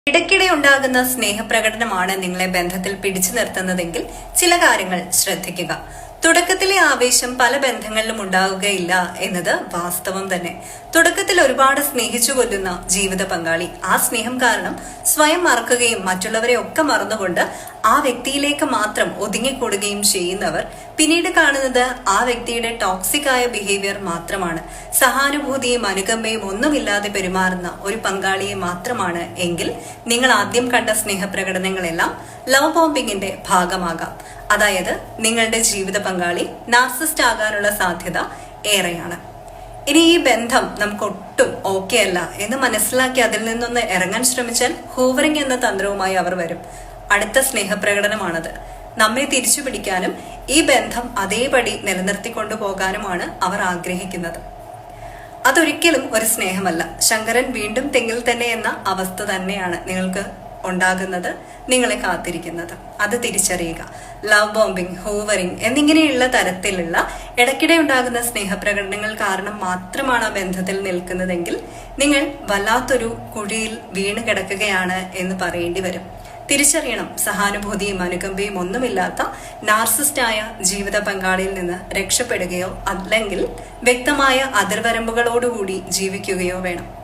ഇടയ്ക്കിടെ ഉണ്ടാകുന്ന സ്നേഹപ്രകടനമാണ് നിങ്ങളെ ബന്ധത്തിൽ പിടിച്ചു നിർത്തുന്നതെങ്കിൽ ചില കാര്യങ്ങൾ ശ്രദ്ധിക്കുക. തുടക്കത്തിലെ ആവേശം പല ബന്ധങ്ങളിലും ഉണ്ടാവുകയില്ല എന്നത് വാസ്തവം തന്നെ. തുടക്കത്തിൽ ഒരുപാട് സ്നേഹിച്ചു കൊല്ലുന്ന ജീവിത പങ്കാളി ആ സ്നേഹം കാരണം സ്വയം മറക്കുകയും മറ്റുള്ളവരെ ഒക്കെ മറന്നുകൊണ്ട് ആ വ്യക്തിയിലേക്ക് മാത്രം ഒതുങ്ങിക്കൂടുകയും ചെയ്യുന്നവർ പിന്നീട് കാണുന്നത് ആ വ്യക്തിയുടെ ടോക്സിക് ആയ ബിഹേവിയർ മാത്രമാണ്. സഹാനുഭൂതിയും അനുകമ്പയും ഒന്നുമില്ലാതെ പെരുമാറുന്ന ഒരു പങ്കാളിയെ മാത്രമാണ് എങ്കിൽ നിങ്ങൾ ആദ്യം കണ്ട സ്നേഹപ്രകടനങ്ങളെല്ലാം ലവ് ബോംബിങ്ങിന്റെ ഭാഗമാകാം. അതായത് നിങ്ങളുടെ ജീവിത പങ്കാളി നാർസിസ്റ്റ് ആകാനുള്ള സാധ്യത ഏറെയാണ്. ഇനി ഈ ബന്ധം നമുക്ക് ഒട്ടും ഓക്കെ അല്ല എന്ന് മനസ്സിലാക്കി അതിൽ നിന്നൊന്ന് ഇറങ്ങാൻ ശ്രമിച്ചാൽ ഹൂവറിംഗ് എന്ന തന്ത്രവുമായി അവർ വരും. അടുത്ത സ്നേഹപ്രകടനമാണത്. നമ്മെ തിരിച്ചു പിടിക്കാനും ഈ ബന്ധം അതേപടി നിലനിർത്തിക്കൊണ്ടു പോകാനുമാണ് അവർ ആഗ്രഹിക്കുന്നത്. അതൊരിക്കലും ഒരു സ്നേഹമല്ല. ശങ്കരൻ വീണ്ടും തെങ്ങിൽ തന്നെ എന്ന അവസ്ഥ തന്നെയാണ് നിങ്ങൾക്ക് ഉണ്ടാകുന്നത്, നിങ്ങളെ കാത്തിരിക്കുന്നത്. അത് തിരിച്ചറിയുക. ലവ് ബോംബിംഗ്, ഹൂവറിംഗ് എന്നിങ്ങനെയുള്ള തരത്തിലുള്ള ഇടയ്ക്കിടെ ഉണ്ടാകുന്ന സ്നേഹപ്രകടനങ്ങൾ കാരണം മാത്രമാണ് ആ ബന്ധത്തിൽ നിൽക്കുന്നതെങ്കിൽ നിങ്ങൾ വല്ലാത്തൊരു കുഴിയിൽ വീണ് കിടക്കുകയാണ് എന്ന് പറയേണ്ടി വരും. തിരിച്ചറിയണം, സഹാനുഭൂതിയും അനുകമ്പയും ഒന്നുമില്ലാത്ത നാർസിസ്റ്റായ ജീവിത പങ്കാളിയിൽ നിന്ന് രക്ഷപ്പെടുകയോ അല്ലെങ്കിൽ വ്യക്തമായ അതിർവരമ്പുകളോടുകൂടി ജീവിക്കുകയോ വേണം.